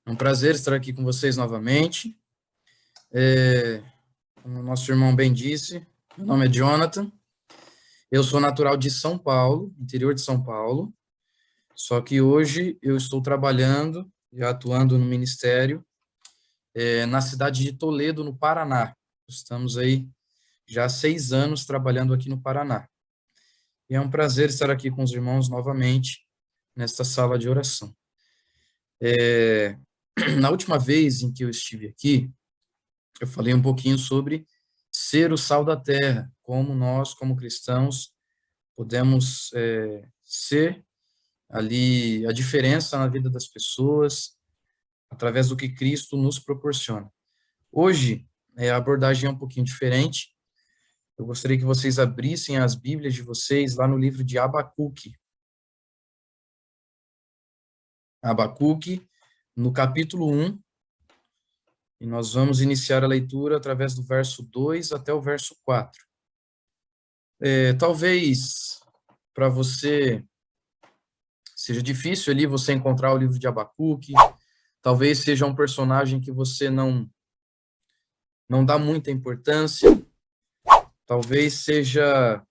É um prazer estar aqui com vocês novamente. Como o nosso irmão bem disse, meu nome é Jonathan, eu sou natural de São Paulo, interior de São Paulo, só que hoje eu estou trabalhando e atuando no ministério na cidade de Toledo, no Paraná. Estamos aí já há 6 anos trabalhando aqui no Paraná. E é um prazer estar aqui com os irmãos novamente nesta sala de oração. Na última vez em que eu estive aqui, eu falei um pouquinho sobre ser o sal da terra, como nós, como cristãos, podemos ser ali a diferença na vida das pessoas, através do que Cristo nos proporciona. Hoje, a abordagem é um pouquinho diferente. Eu gostaria que vocês abrissem as Bíblias de vocês lá no livro de Abacuque. Abacuque, no capítulo 1, e nós vamos iniciar a leitura através do verso 2 até o verso 4. Talvez para você seja difícil ali você encontrar o livro de Abacuque, talvez seja um personagem que você não dá muita importância, talvez seja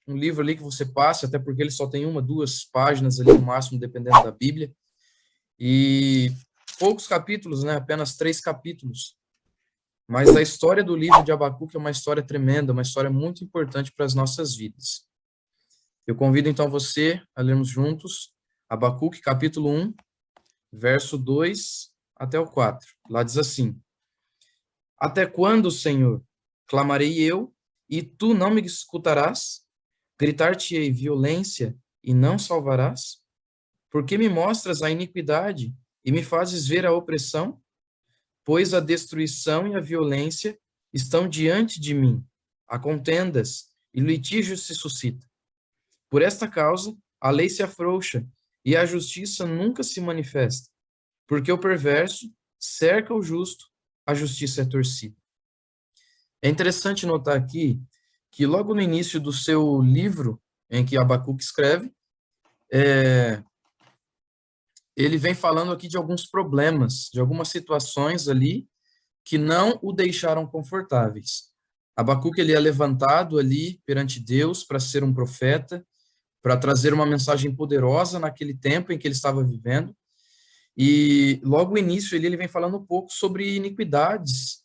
um livro ali que você passe, até porque ele só tem 1, 2 páginas ali no máximo, dependendo da Bíblia, e poucos capítulos, né? Apenas 3 capítulos. Mas a história do livro de Abacuque é uma história tremenda, uma história muito importante para as nossas vidas. Eu convido então você a lermos juntos Abacuque, capítulo 1, verso 2 até o 4. Lá diz assim: Até quando, Senhor, clamarei eu, e tu não me escutarás? Gritar-te-ei violência, e não salvarás? Por que me mostras a iniquidade, e me fazes ver a opressão? Pois a destruição e a violência estão diante de mim, há contendas, e litígio se suscita. Por esta causa, a lei se afrouxa, e a justiça nunca se manifesta. Porque o perverso cerca o justo, a justiça é torcida. É interessante notar aqui que logo no início do seu livro, em que Abacuque escreve, ele vem falando aqui de alguns problemas, de algumas situações ali que não o deixaram confortáveis. Abacuque ele é levantado ali perante Deus para ser um profeta, para trazer uma mensagem poderosa naquele tempo em que ele estava vivendo. E logo no início ele vem falando um pouco sobre iniquidades.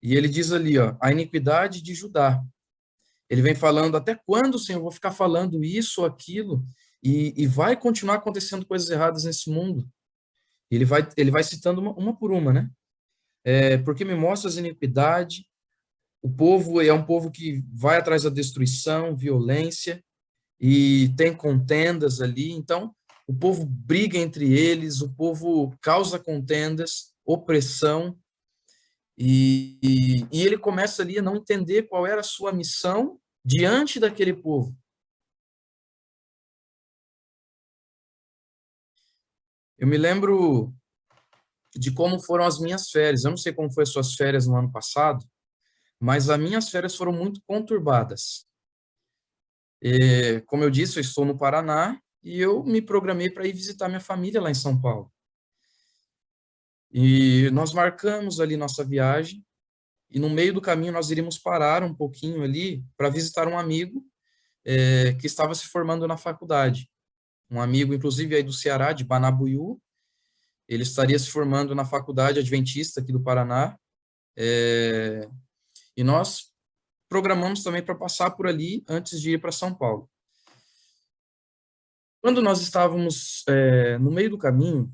E ele diz ali, ó, a iniquidade de Judá. Ele vem falando, até quando, Senhor, eu vou ficar falando isso ou aquilo? E vai continuar acontecendo coisas erradas nesse mundo. Ele vai citando uma por uma, né? Porque me mostras iniquidade, o povo é um povo que vai atrás da destruição, violência, e tem contendas ali, então o povo briga entre eles, o povo causa contendas, opressão, e ele começa ali a não entender qual era a sua missão diante daquele povo. Eu me lembro de como foram as minhas férias, eu não sei como foi as suas férias no ano passado, mas as minhas férias foram muito conturbadas. Como eu disse, eu estou no Paraná e eu me programei para ir visitar minha família lá em São Paulo. E nós marcamos ali nossa viagem e no meio do caminho nós iríamos parar um pouquinho ali para visitar um amigo que estava se formando na faculdade. Um amigo, inclusive, aí do Ceará, de Banabuiú. Ele estaria se formando na faculdade adventista aqui do Paraná. E nós programamos também para passar por ali antes de ir para São Paulo. Quando nós estávamos no meio do caminho,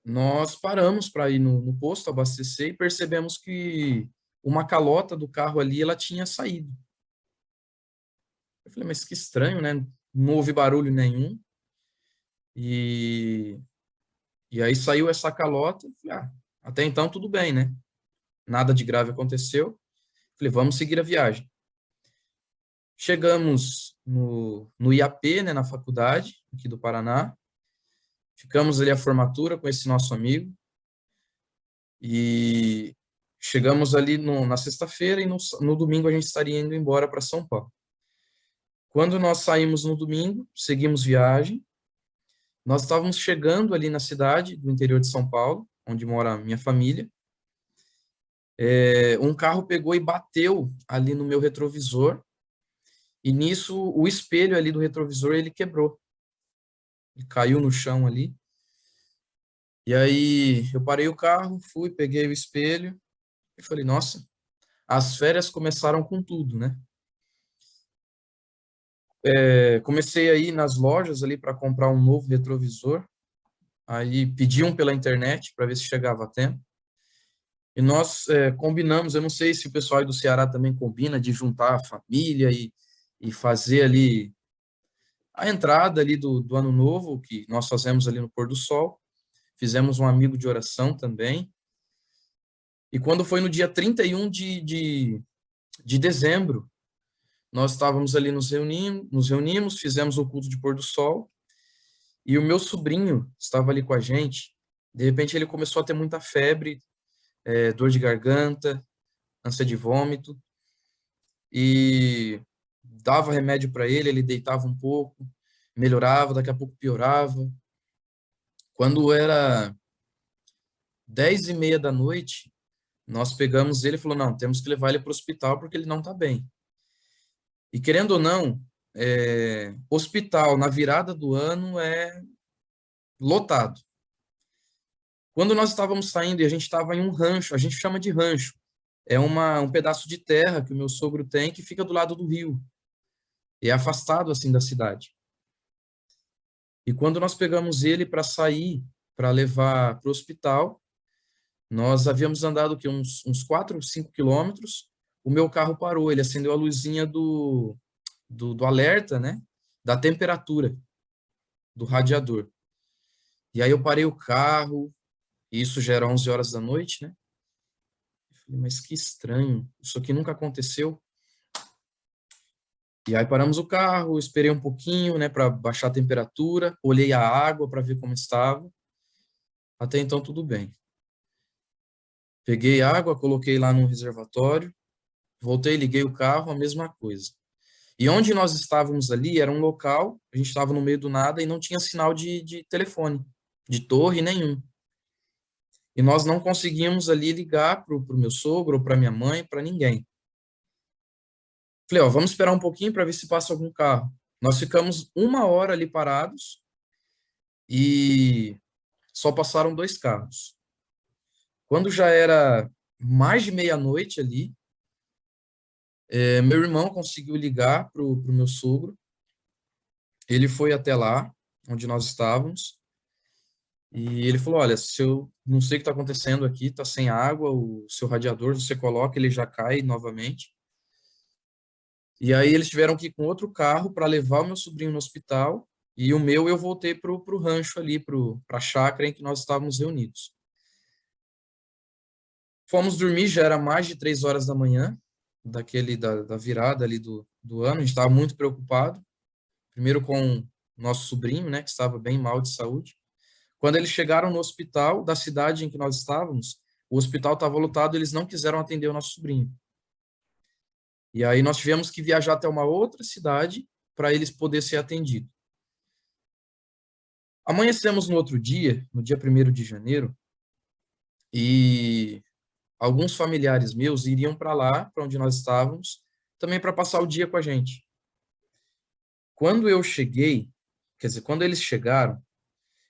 nós paramos para ir no posto abastecer e percebemos que uma calota do carro ali, ela tinha saído. Eu falei, mas que estranho, né? Não houve barulho nenhum. E aí saiu essa calota. Falei, até então tudo bem, né? Nada de grave aconteceu. Falei, vamos seguir a viagem. Chegamos no IAP, né, na faculdade aqui do Paraná. Ficamos ali a formatura com esse nosso amigo. E chegamos ali na sexta-feira e no domingo a gente estaria indo embora para São Paulo. Quando nós saímos no domingo, seguimos viagem, Nós estávamos chegando ali na cidade do interior de São Paulo, onde mora a minha família. Um carro pegou e bateu ali no meu retrovisor, e nisso o espelho ali do retrovisor ele quebrou. Ele caiu no chão ali. E aí eu parei o carro, fui, peguei o espelho e falei, nossa, as férias começaram com tudo, né? Comecei a ir nas lojas ali para comprar um novo retrovisor. Aí pedi um pela internet para ver se chegava a tempo. E nós combinamos, eu não sei se o pessoal aí do Ceará também combina, de juntar a família e fazer ali a entrada ali do Ano Novo, que nós fazemos ali no pôr do sol. Fizemos um amigo de oração também. E quando foi no dia 31 de dezembro, nós estávamos ali nos reunimos, fizemos o culto de pôr do sol, e o meu sobrinho estava ali com a gente. De repente ele começou a ter muita febre, dor de garganta, ânsia de vômito, e dava remédio para ele, ele deitava um pouco, melhorava, daqui a pouco piorava. Quando era 10:30 da noite, nós pegamos ele e falou, não, temos que levar ele para o hospital porque ele não está bem. E querendo ou não, hospital na virada do ano é lotado. Quando nós estávamos saindo e a gente estava em um rancho, a gente chama de rancho, é um pedaço de terra que o meu sogro tem que fica do lado do rio, e é afastado assim da cidade. E quando nós pegamos ele para sair, para levar para o hospital, nós havíamos andado que uns 4, 5 quilômetros, o meu carro parou, ele acendeu a luzinha do alerta, né, da temperatura do radiador. E aí eu parei o carro, e isso já era 11 horas da noite, né? Eu falei, mas que estranho, isso aqui nunca aconteceu. E aí paramos o carro, esperei um pouquinho, né, para baixar a temperatura, olhei a água para ver como estava. Até então tudo bem. Peguei água, coloquei lá no reservatório, voltei, liguei o carro, a mesma coisa. E onde nós estávamos ali era um local, a gente estava no meio do nada e não tinha sinal de telefone, de torre nenhum. E nós não conseguíamos ali ligar para o meu sogro, ou para minha mãe, para ninguém. Falei, ó, vamos esperar um pouquinho para ver se passa algum carro. Nós ficamos 1 hora ali parados e só passaram 2 carros. Quando já era mais de meia-noite ali, meu irmão conseguiu ligar para o meu sogro. Ele foi até lá, onde nós estávamos, e ele falou, olha, se eu não sei o que está acontecendo aqui, está sem água, o seu radiador, você coloca, ele já cai novamente. E aí eles tiveram que ir com outro carro para levar o meu sobrinho no hospital, e o meu eu voltei para o rancho ali, para a chácara em que nós estávamos reunidos. Fomos dormir, já era mais de 3 horas da manhã, da virada ali do ano, a gente estava muito preocupado, primeiro com o nosso sobrinho, né, que estava bem mal de saúde. Quando eles chegaram no hospital da cidade em que nós estávamos, o hospital estava lotado, eles não quiseram atender o nosso sobrinho. E aí nós tivemos que viajar até uma outra cidade para eles poderem ser atendidos. Amanhecemos no outro dia, no dia 1º de janeiro, e alguns familiares meus iriam para lá, para onde nós estávamos, também para passar o dia com a gente. Quando eu cheguei, quer dizer, quando eles chegaram,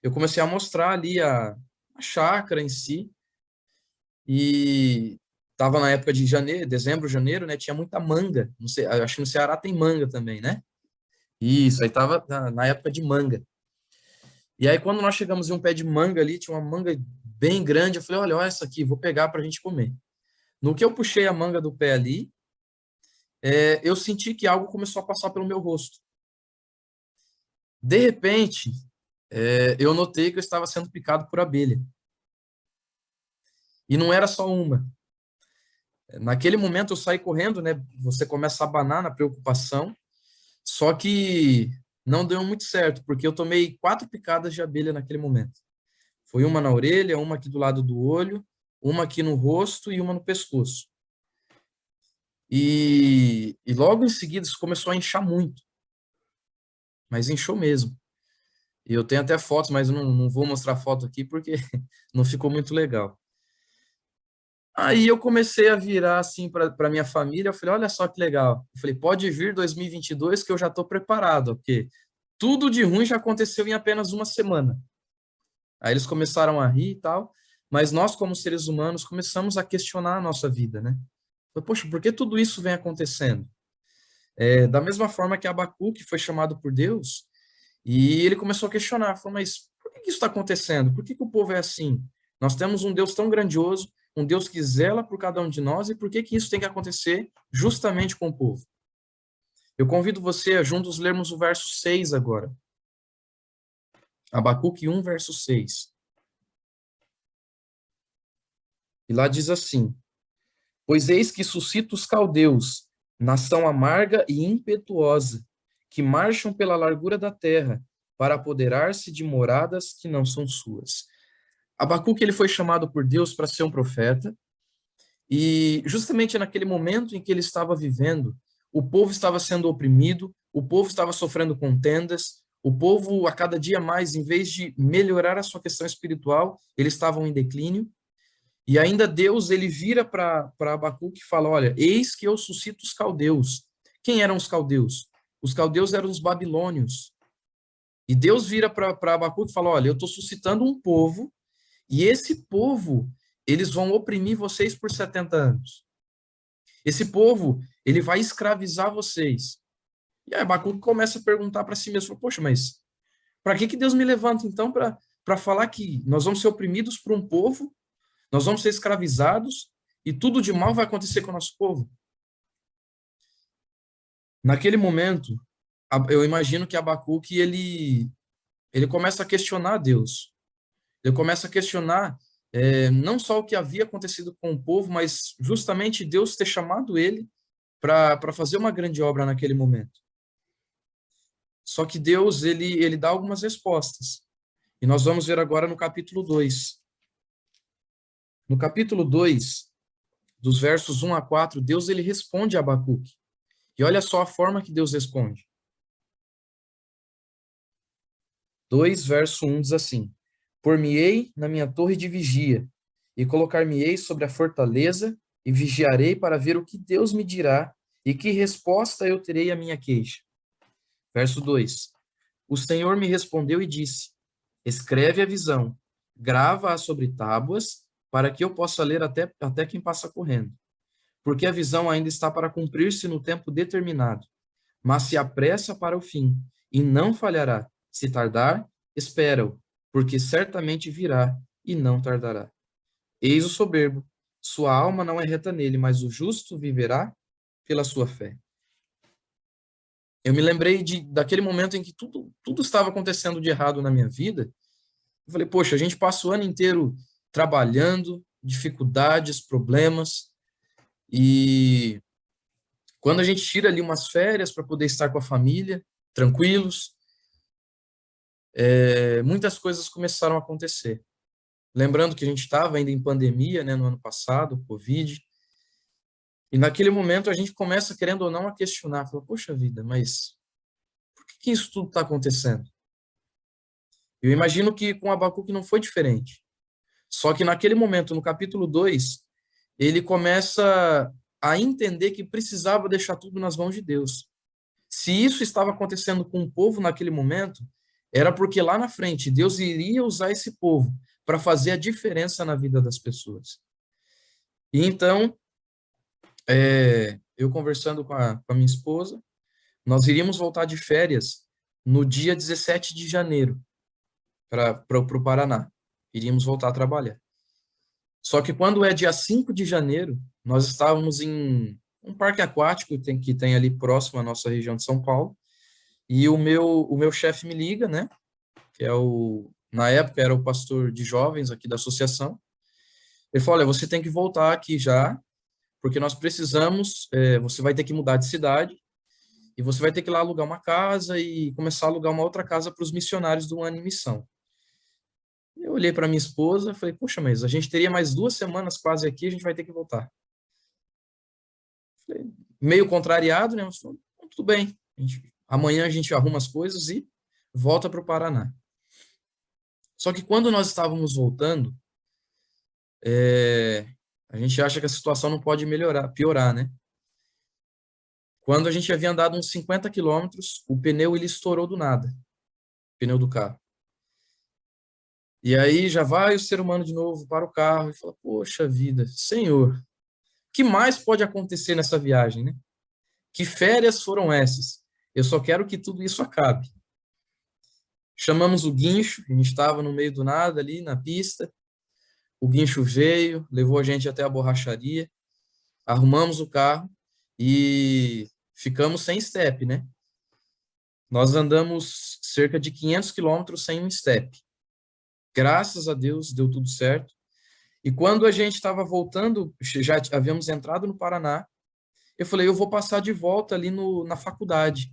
eu comecei a mostrar ali a chácara em si, e estava na época de janeiro, dezembro, janeiro, né? Tinha muita manga. Não sei, acho que no Ceará tem manga também, né? Isso, aí estava na época de manga. E aí, quando nós chegamos em um pé de manga ali, tinha uma manga bem grande. Eu falei, olha, olha essa aqui, vou pegar para a gente comer. No que eu puxei a manga do pé ali, eu senti que algo começou a passar pelo meu rosto. De repente, eu notei que eu estava sendo picado por abelha. E não era só uma. Naquele momento eu saí correndo, né? Você começa a abanar na preocupação, só que não deu muito certo, porque eu tomei 4 picadas de abelha naquele momento. Foi uma na orelha, uma aqui do lado do olho, uma aqui no rosto e uma no pescoço. E logo em seguida isso começou a inchar muito, mas inchou mesmo. E eu tenho até fotos, mas eu não vou mostrar foto aqui porque não ficou muito legal. Aí eu comecei a virar assim para minha família, eu falei, olha só que legal. Eu falei, pode vir 2022 que eu já estou preparado, porque tudo de ruim já aconteceu em apenas uma semana. Aí eles começaram a rir e tal, mas nós, como seres humanos, começamos a questionar a nossa vida, né? Falei, poxa, por que tudo isso vem acontecendo? Da mesma forma que Abacuque foi chamado por Deus, e ele começou a questionar, falou, mas por que isso está acontecendo? Por que o povo é assim? Nós temos um Deus tão grandioso, um Deus que zela por cada um de nós, e por que isso tem que acontecer justamente com o povo? Eu convido você a juntos lermos o verso 6 agora. Abacuque 1, verso 6. E lá diz assim: Pois eis que suscita os caldeus, nação amarga e impetuosa, que marcham pela largura da terra, para apoderar-se de moradas que não são suas. Abacuque ele foi chamado por Deus para ser um profeta, e justamente naquele momento em que ele estava vivendo, o povo estava sendo oprimido, o povo estava sofrendo contendas, o povo a cada dia mais, em vez de melhorar a sua questão espiritual, eles estavam em declínio. E ainda Deus, ele vira para Abacuque e fala, olha, eis que eu suscito os caldeus. Quem eram os caldeus? Os caldeus eram os babilônios. E Deus vira para Abacuque e fala, olha, eu estou suscitando um povo, e esse povo, eles vão oprimir vocês por 70 anos. Esse povo, ele vai escravizar vocês. E aí Abacuque começa a perguntar para si mesmo, poxa, mas para que Deus me levanta então para falar que nós vamos ser oprimidos por um povo, nós vamos ser escravizados e tudo de mal vai acontecer com o nosso povo? Naquele momento, eu imagino que Abacuque ele começa a questionar Deus. Ele começa a questionar não só o que havia acontecido com o povo, mas justamente Deus ter chamado ele para fazer uma grande obra naquele momento. Só que Deus, ele dá algumas respostas. E nós vamos ver agora no capítulo 2. No capítulo 2, dos versos 1 a 4, Deus ele responde a Abacuque. E olha só a forma que Deus responde. 2, verso 1 diz assim: Por-me-ei na minha torre de vigia, e colocar-me-ei sobre a fortaleza, e vigiarei para ver o que Deus me dirá, e que resposta eu terei à minha queixa. Verso 2: O Senhor me respondeu e disse: Escreve a visão, grava-a sobre tábuas, para que eu possa ler até quem passa correndo. Porque a visão ainda está para cumprir-se no tempo determinado, mas se apressa para o fim, e não falhará. Se tardar, espera-o, porque certamente virá e não tardará. Eis o soberbo, sua alma não é reta nele, mas o justo viverá pela sua fé. Eu me lembrei daquele momento em que tudo estava acontecendo de errado na minha vida. Eu falei, poxa, a gente passa o ano inteiro trabalhando, dificuldades, problemas, e quando a gente tira ali umas férias para poder estar com a família, tranquilos, muitas coisas começaram a acontecer. Lembrando que a gente estava ainda em pandemia, né, no ano passado, Covid, e naquele momento a gente começa, querendo ou não, a questionar, fala, poxa vida, mas por que isso tudo está acontecendo? Eu imagino que com Abacuque não foi diferente. Só que naquele momento, no capítulo 2, ele começa a entender que precisava deixar tudo nas mãos de Deus. Se isso estava acontecendo com o povo naquele momento, era porque lá na frente Deus iria usar esse povo para fazer a diferença na vida das pessoas. E então, eu conversando com a minha esposa, nós iríamos voltar de férias no dia 17 de janeiro para o Paraná. Iríamos voltar a trabalhar. Só que quando é dia 5 de janeiro, nós estávamos em um parque aquático que tem ali próximo à nossa região de São Paulo, e o meu chefe me liga, né? Que na época era o pastor de jovens aqui da associação. Ele falou, olha, você tem que voltar aqui já, porque nós precisamos, você vai ter que mudar de cidade, e você vai ter que ir lá alugar uma casa e começar a alugar uma outra casa para os missionários do ano em missão. Eu olhei para minha esposa e falei, poxa, mas a gente teria mais 2 semanas quase aqui, a gente vai ter que voltar. Falei, meio contrariado, né? Mas falei, tudo bem, amanhã a gente arruma as coisas e volta para o Paraná. Só que quando nós estávamos voltando, a gente acha que a situação não pode melhorar, piorar, né? Quando a gente havia andado uns 50 quilômetros, o pneu ele estourou do nada, o pneu do carro. E aí já vai o ser humano de novo para o carro e fala: Poxa vida, Senhor, o que mais pode acontecer nessa viagem, né? Que férias foram essas? Eu só quero que tudo isso acabe. Chamamos o guincho, a gente estava no meio do nada ali na pista. O guincho veio, levou a gente até a borracharia, arrumamos o carro e ficamos sem step, né? Nós andamos cerca de 500 quilômetros sem um step. Graças a Deus deu tudo certo. E quando a gente estava voltando, já havíamos entrado no Paraná, eu falei, eu vou passar de volta ali na faculdade.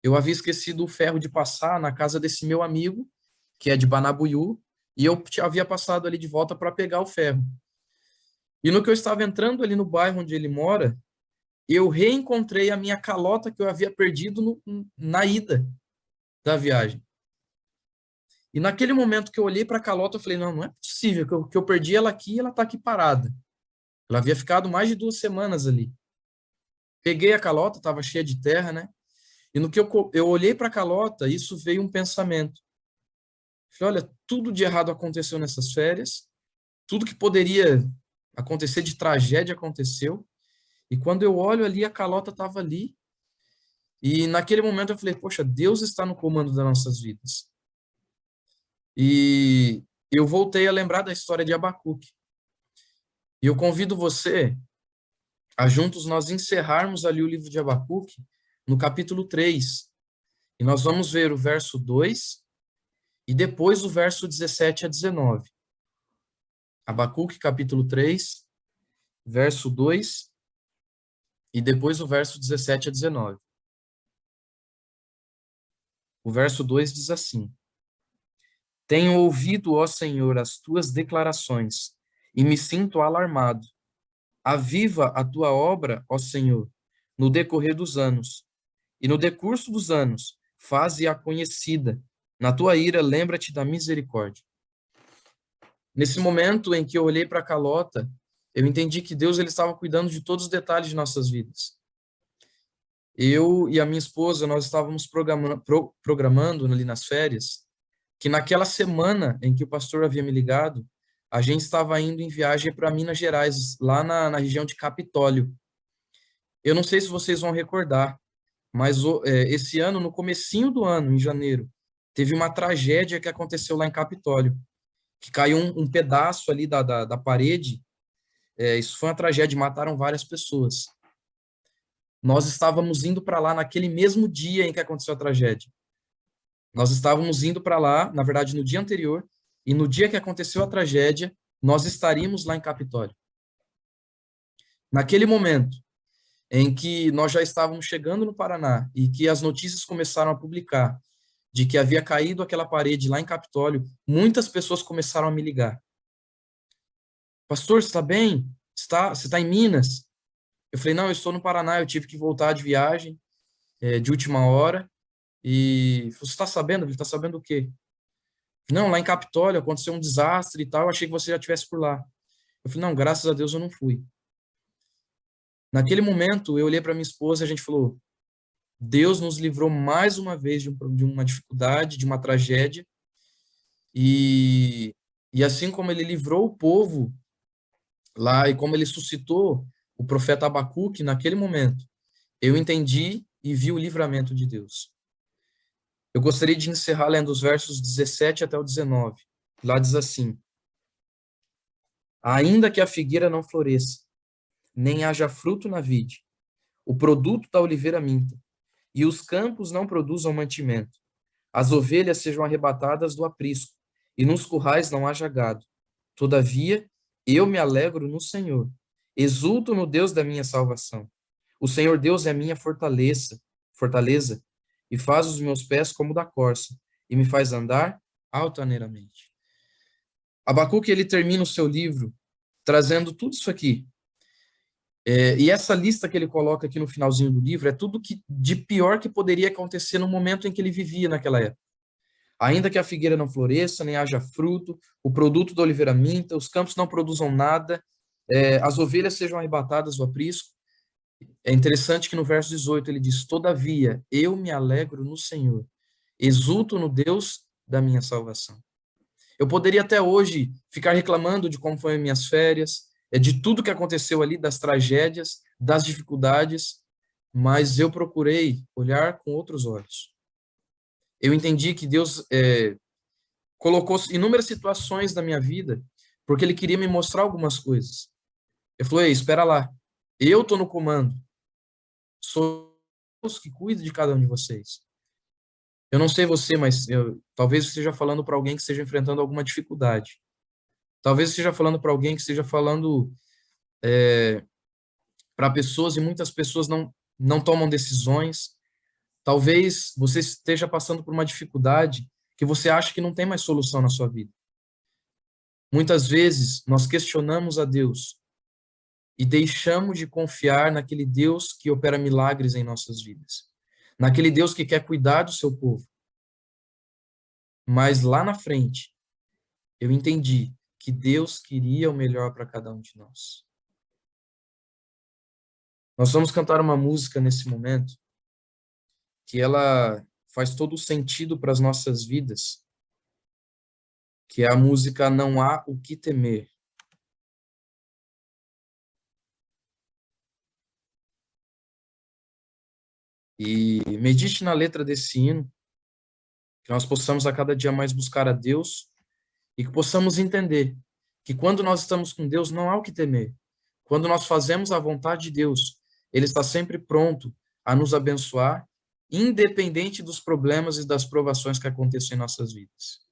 Eu havia esquecido o ferro de passar na casa desse meu amigo, que é de Banabuiú, e eu havia passado ali de volta para pegar o ferro. E no que eu estava entrando ali no bairro onde ele mora, eu reencontrei a minha calota que eu havia perdido na ida da viagem. E naquele momento que eu olhei para a calota, eu falei, não, não é possível que eu perdi ela aqui e ela está aqui parada. Ela havia ficado mais de 2 semanas ali. Peguei a calota, estava cheia de terra, né? E no que eu olhei para a calota, isso veio um pensamento. Falei, olha, tudo de errado aconteceu nessas férias, tudo que poderia acontecer de tragédia aconteceu, e quando eu olho ali, a calota estava ali, e naquele momento eu falei, poxa, Deus está no comando das nossas vidas. E eu voltei a lembrar da história de Abacuque. E eu convido você a juntos nós encerrarmos ali o livro de Abacuque no capítulo 3. E nós vamos ver o verso 2 e depois o verso 17 a 19. Abacuque, capítulo 3, verso 2 e depois o verso 17 a 19. O verso 2 diz assim: Tenho ouvido, ó Senhor, as tuas declarações e me sinto alarmado. Aviva a tua obra, ó Senhor, no decorrer dos anos, e no decurso dos anos, faze-a conhecida. Na tua ira, lembra-te da misericórdia. Nesse momento em que eu olhei para a calota, eu entendi que Deus ele estava cuidando de todos os detalhes de nossas vidas. Eu e a minha esposa, nós estávamos programando ali nas férias, que naquela semana em que o pastor havia me ligado, a gente estava indo em viagem para Minas Gerais, lá na região de Capitólio. Eu não sei se vocês vão recordar, mas esse ano, no comecinho do ano, em janeiro, teve uma tragédia que aconteceu lá em Capitólio, que caiu um pedaço ali da parede. Isso foi uma tragédia, mataram várias pessoas. Nós estávamos indo para lá naquele mesmo dia em que aconteceu a tragédia. Nós estávamos indo para lá, na verdade, no dia anterior, e no dia que aconteceu a tragédia, nós estaríamos lá em Capitólio. Naquele momento em que nós já estávamos chegando no Paraná e que as notícias começaram a publicar de que havia caído aquela parede lá em Capitólio, muitas pessoas começaram a me ligar. Pastor, você está bem? Você está em Minas? Eu falei, não, eu estou no Paraná, eu tive que voltar de viagem, de última hora. E você está sabendo? Ele está sabendo o quê? Não, lá em Capitólio aconteceu um desastre e tal, eu achei que você já estivesse por lá. Eu falei, não, graças a Deus eu não fui. Naquele momento, eu olhei para minha esposa e a gente falou, Deus nos livrou mais uma vez de uma dificuldade, de uma tragédia, e assim como ele livrou o povo lá e como ele suscitou o profeta Abacuque naquele momento, eu entendi e vi o livramento de Deus. Eu gostaria de encerrar lendo os versos 17 até o 19. Lá diz assim: Ainda que a figueira não floresça, nem haja fruto na vide, o produto da oliveira minta, e os campos não produzam mantimento, as ovelhas sejam arrebatadas do aprisco, e nos currais não haja gado. Todavia, eu me alegro no Senhor, exulto no Deus da minha salvação. O Senhor Deus é a minha fortaleza, e faz os meus pés como da corça, e me faz andar altaneiramente. Abacuque, ele termina o seu livro trazendo tudo isso aqui. E essa lista que ele coloca aqui no finalzinho do livro é tudo que de pior que poderia acontecer no momento em que ele vivia naquela época. Ainda que a figueira não floresça, nem haja fruto, o produto da oliveira minta, os campos não produzam nada, as ovelhas sejam arrebatadas do aprisco. É interessante que no verso 18 ele diz: todavia, eu me alegro no Senhor, exulto no Deus da minha salvação. Eu poderia até hoje ficar reclamando de como foram minhas férias, de tudo que aconteceu ali, das tragédias, das dificuldades, mas eu procurei olhar com outros olhos. Eu entendi que Deus colocou inúmeras situações na minha vida, porque Ele queria me mostrar algumas coisas. Ele falou: ei, espera lá, eu estou no comando, sou Deus que cuida de cada um de vocês. Eu não sei você, mas talvez eu esteja falando para alguém que esteja enfrentando alguma dificuldade. Talvez eu esteja falando para alguém que esteja falando para pessoas, e muitas pessoas não tomam decisões. Talvez você esteja passando por uma dificuldade que você acha que não tem mais solução na sua vida. Muitas vezes nós questionamos a Deus e deixamos de confiar naquele Deus que opera milagres em nossas vidas, naquele Deus que quer cuidar do seu povo. Mas lá na frente, eu entendi que Deus queria o melhor para cada um de nós. Nós vamos cantar uma música nesse momento que ela faz todo o sentido para as nossas vidas, que é a música Não Há o Que Temer. E medite na letra desse hino, que nós possamos a cada dia mais buscar a Deus e que possamos entender que quando nós estamos com Deus não há o que temer. Quando nós fazemos a vontade de Deus, Ele está sempre pronto a nos abençoar, independente dos problemas e das provações que aconteçam em nossas vidas.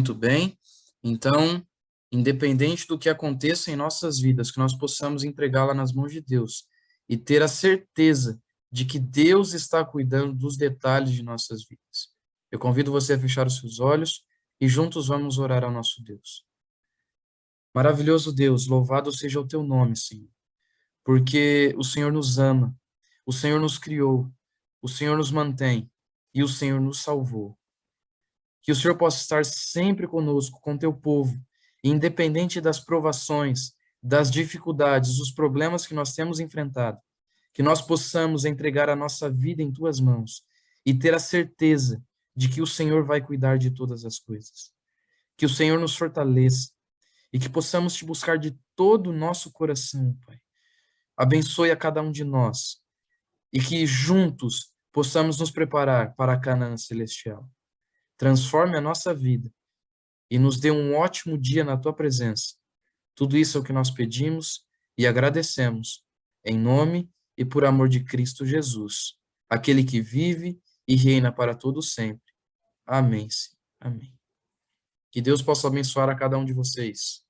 Muito bem. Então, independente do que aconteça em nossas vidas, que nós possamos entregá-la nas mãos de Deus e ter a certeza de que Deus está cuidando dos detalhes de nossas vidas. Eu convido você a fechar os seus olhos e juntos vamos orar ao nosso Deus. Maravilhoso Deus, louvado seja o teu nome, Senhor, porque o Senhor nos ama, o Senhor nos criou, o Senhor nos mantém e o Senhor nos salvou. Que o Senhor possa estar sempre conosco, com teu povo, independente das provações, das dificuldades, dos problemas que nós temos enfrentado, que nós possamos entregar a nossa vida em tuas mãos e ter a certeza de que o Senhor vai cuidar de todas as coisas. Que o Senhor nos fortaleça e que possamos te buscar de todo o nosso coração, Pai. Abençoe a cada um de nós e que juntos possamos nos preparar para a Canaã celestial. Transforme a nossa vida e nos dê um ótimo dia na tua presença. Tudo isso é o que nós pedimos e agradecemos, em nome e por amor de Cristo Jesus, aquele que vive e reina para todo sempre. Amém. Sim. Amém. Que Deus possa abençoar a cada um de vocês.